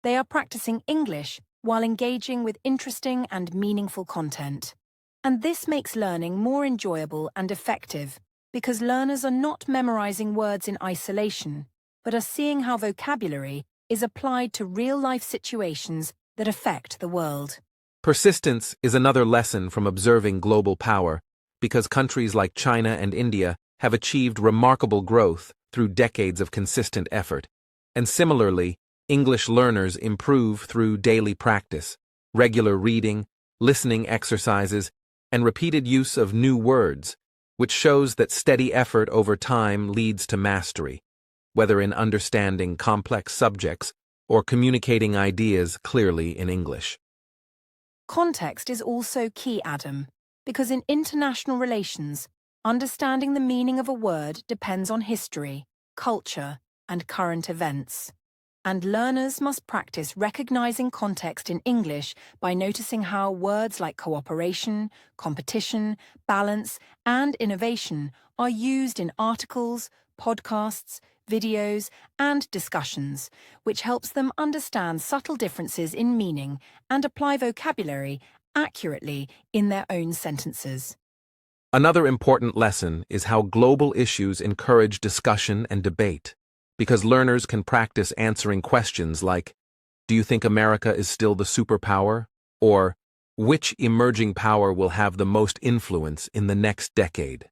they are practicing English while engaging with interesting and meaningful content. And this makes learning more enjoyable and effective because learners are not memorizing words in isolation, but are seeing how vocabulary is applied to real-life situations that affect the world. Persistence is another lesson from observing global power, because countries like China and India have achieved remarkable growth through decades of consistent effort. And similarly, English learners improve through daily practice, regular reading, listening exercises, and repeated use of new words, which shows that steady effort over time leads to mastery, whether in understanding complex subjects or communicating ideas clearly in English. Context is also key, Adam, because in international relations, understanding the meaning of a word depends on history, culture, and current events. And learners must practice recognizing context in English by noticing how words like cooperation, competition, balance, and innovation are used in articles, podcasts, videos, and discussions, which helps them understand subtle differences in meaning and apply vocabulary accurately in their own sentences. Another important lesson is how global issues encourage discussion and debate, because learners can practice answering questions like, "Do you think America is still the superpower?" or "Which emerging power will have the most influence in the next decade?"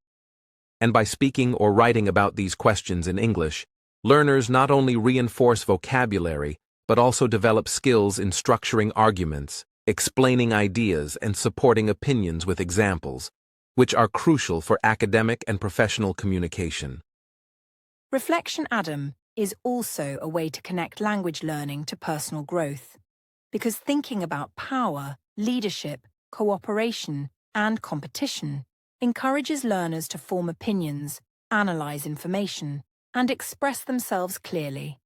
And by speaking or writing about these questions in English, learners not only reinforce vocabulary, but also develop skills in structuring arguments, explaining ideas, and supporting opinions with examples, which are crucial for academic and professional communication. Reflection, Adam, is also a way to connect language learning to personal growth, because thinking about power, leadership, cooperation, and competition encourages learners to form opinions, analyze information, and express themselves clearly.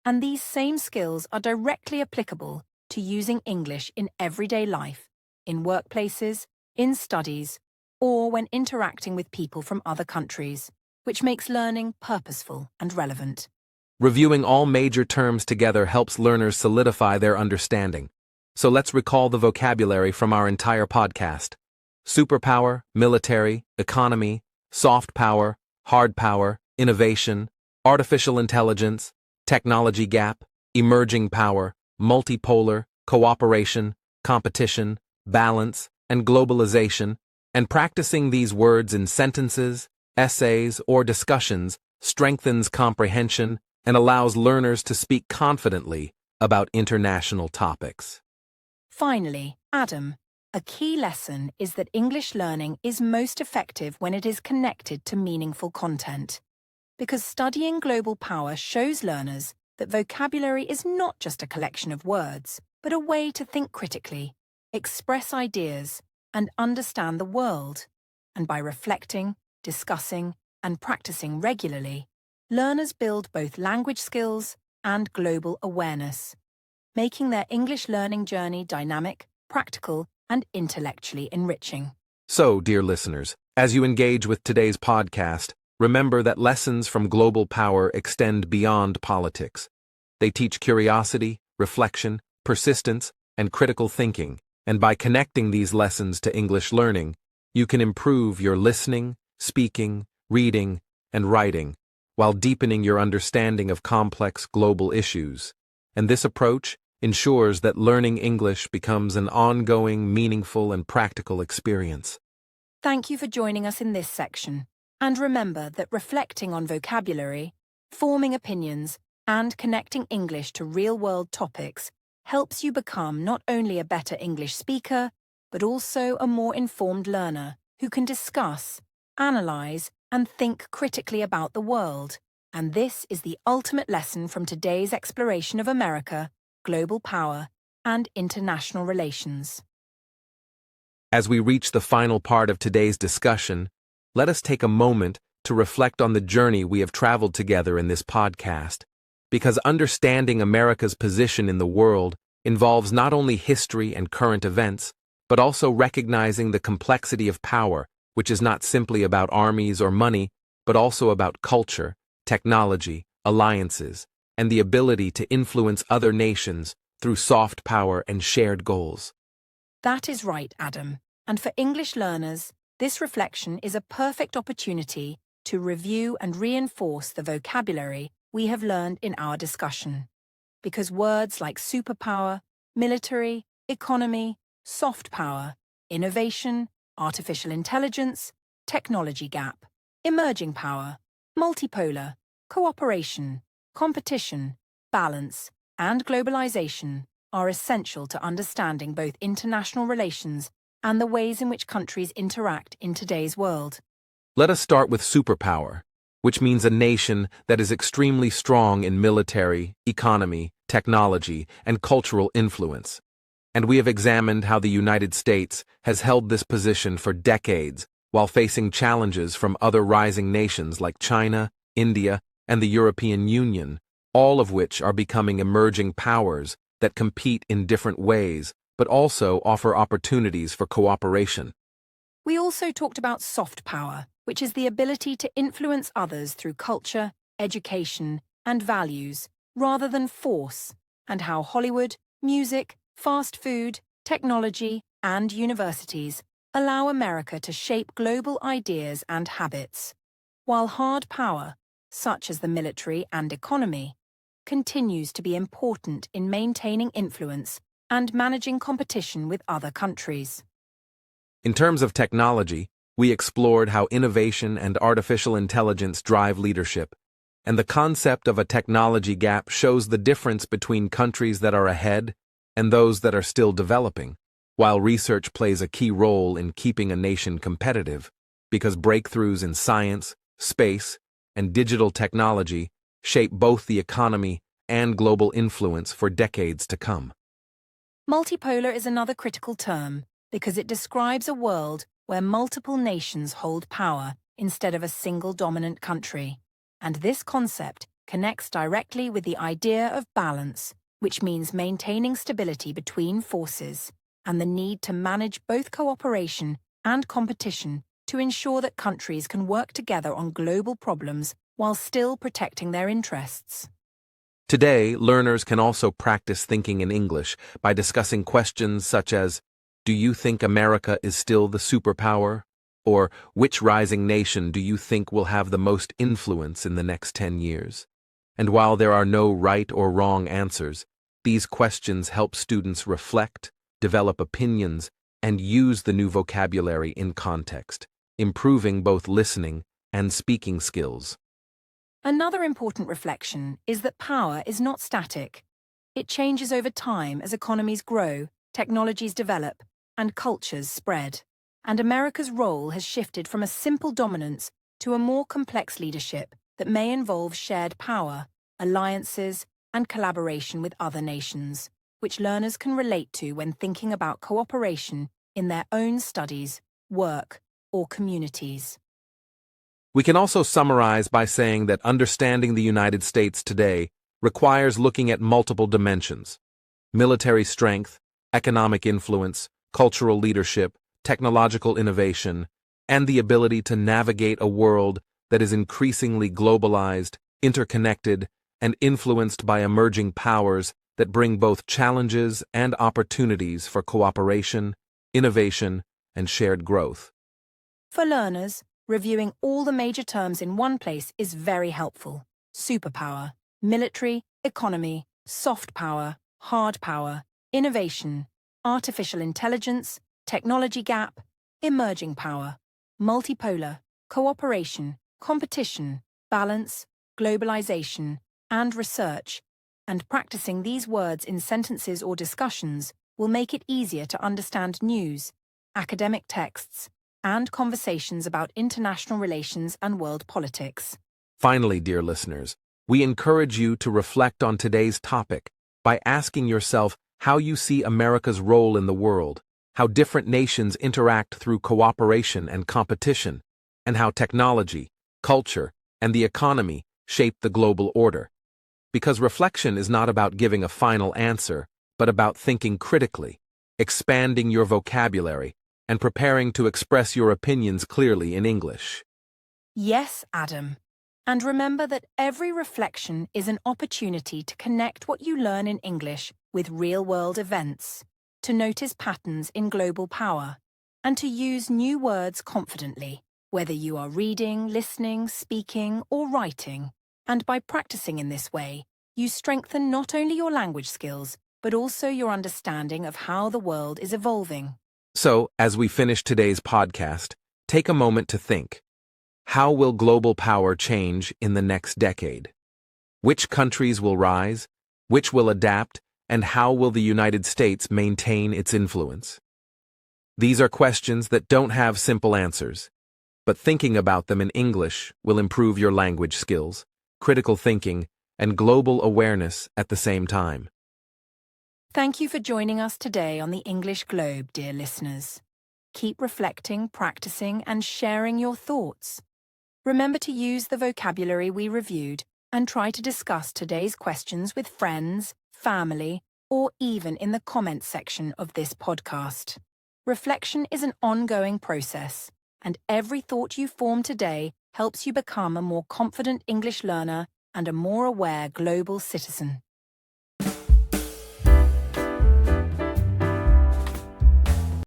And these same skills are directly applicable to using English in everyday life, in workplaces, in studies, or when interacting with people from other countries, which makes learning purposeful and relevant. Reviewing all major terms together helps learners solidify their understanding. So let's recall the vocabulary from our entire podcast. Superpower, military, economy, soft power, hard power, innovation, artificial intelligence, technology gap, emerging power, multipolar, cooperation, competition, balance, and globalization, and practicing these words in sentences, essays, or discussions strengthens comprehension and allows learners to speak confidently about international topics. Finally, Adam, a key lesson is that English learning is most effective when it is connected to meaningful content. Because studying global power shows learners that vocabulary is not just a collection of words, but a way to think critically, express ideas, and understand the world. And by reflecting, discussing, and practicing regularly, learners build both language skills and global awareness, making their English learning journey dynamic, practical, and intellectually enriching. So, dear listeners, As you engage with today's podcast, remember that lessons from global power extend beyond politics. They teach curiosity, reflection, persistence, and critical thinking, and by connecting these lessons to English learning, you can improve your listening, speaking, reading, and writing, while deepening your understanding of complex global issues. And this approach ensures that learning English becomes an ongoing, meaningful, and practical experience. Thank you for joining us in this section. And remember that reflecting on vocabulary, forming opinions, and connecting English to real-world topics helps you become not only a better English speaker, but also a more informed learner who can discuss, analyze, and think critically about the world. And this is the ultimate lesson from today's exploration of America, global power, and international relations. As we reach the final part of today's discussion, let us take a moment to reflect on the journey we have traveled together in this podcast, because understanding America's position in the world involves not only history and current events, but also recognizing the complexity of power, which is not simply about armies or money, but also about culture, technology, alliances, and the ability to influence other nations through soft power and shared goals. That is right, Adam. And for English learners, this reflection is a perfect opportunity to review and reinforce the vocabulary we have learned in our discussion. Because words like superpower, military, economy, soft power, innovation, artificial intelligence, technology gap, emerging power, multipolar, cooperation, competition, balance, and globalization are essential to understanding both international relations and the ways in which countries interact in today's world. Let us start with superpower, which means a nation that is extremely strong in military, economy, technology, and cultural influence. And we have examined how the United States has held this position for decades while facing challenges from other rising nations like China, India, and the European Union, all of which are becoming emerging powers that compete in different ways, but also offer opportunities for cooperation. We also talked about soft power, which is the ability to influence others through culture, education, and values, rather than force, and how Hollywood, music, fast food, technology, and universities allow America to shape global ideas and habits, while hard power, such as the military and economy, continues to be important in maintaining influence and managing competition with other countries. In terms of technology, we explored how innovation and artificial intelligence drive leadership, and the concept of a technology gap shows the difference between countries that are ahead and those that are still developing, while research plays a key role in keeping a nation competitive, because breakthroughs in science, space, and digital technology shape both the economy and global influence for decades to come. Multipolar is another critical term because it describes a world where multiple nations hold power instead of a single dominant country. And this concept connects directly with the idea of balance, which means maintaining stability between forces and the need to manage both cooperation and competition to ensure that countries can work together on global problems while still protecting their interests. Today, learners can also practice thinking in English by discussing questions such as, do you think America is still the superpower? Or, which rising nation do you think will have the most influence in the next 10 years? And while there are no right or wrong answers, these questions help students reflect, develop opinions, and use the new vocabulary in context, improving both listening and speaking skills. Another important reflection is that power is not static. It changes over time as economies grow, technologies develop, and cultures spread. And America's role has shifted from a simple dominance to a more complex leadership that may involve shared power, alliances, and collaboration with other nations, which learners can relate to when thinking about cooperation in their own studies, work, or communities. We can also summarize by saying that understanding the United States today requires looking at multiple dimensions: military strength, economic influence, cultural leadership, technological innovation, and the ability to navigate a world that is increasingly globalized, interconnected, and influenced by emerging powers that bring both challenges and opportunities for cooperation, innovation, and shared growth. For learners, reviewing all the major terms in one place is very helpful. Superpower, military, economy, soft power, hard power, innovation, artificial intelligence, technology gap, emerging power, multipolar, cooperation, competition, balance, globalization, and research, and practicing these words in sentences or discussions will make it easier to understand news, academic texts, and conversations about international relations and world politics. Finally, dear listeners, we encourage you to reflect on today's topic by asking yourself how you see America's role in the world, how different nations interact through cooperation and competition, and how technology, culture, and the economy shape the global order. Because reflection is not about giving a final answer, but about thinking critically, expanding your vocabulary, and preparing to express your opinions clearly in English. Yes, Adam. And remember that every reflection is an opportunity to connect what you learn in English with real-world events, to notice patterns in global power, and to use new words confidently, whether you are reading, listening, speaking, or writing. And by practicing in this way, you strengthen not only your language skills, but also your understanding of how the world is evolving. So, as we finish today's podcast, take a moment to think. How will global power change in the next decade? Which countries will rise? Which will adapt? And how will the United States maintain its influence? These are questions that don't have simple answers, but thinking about them in English will improve your language skills, critical thinking, and global awareness at the same time. Thank you for joining us today on the English Globe, dear listeners. Keep reflecting, practicing, and sharing your thoughts. Remember to use the vocabulary we reviewed and try to discuss today's questions with friends, family, or even in the comments section of this podcast. Reflection is an ongoing process, and every thought you form today helps you become a more confident English learner and a more aware global citizen.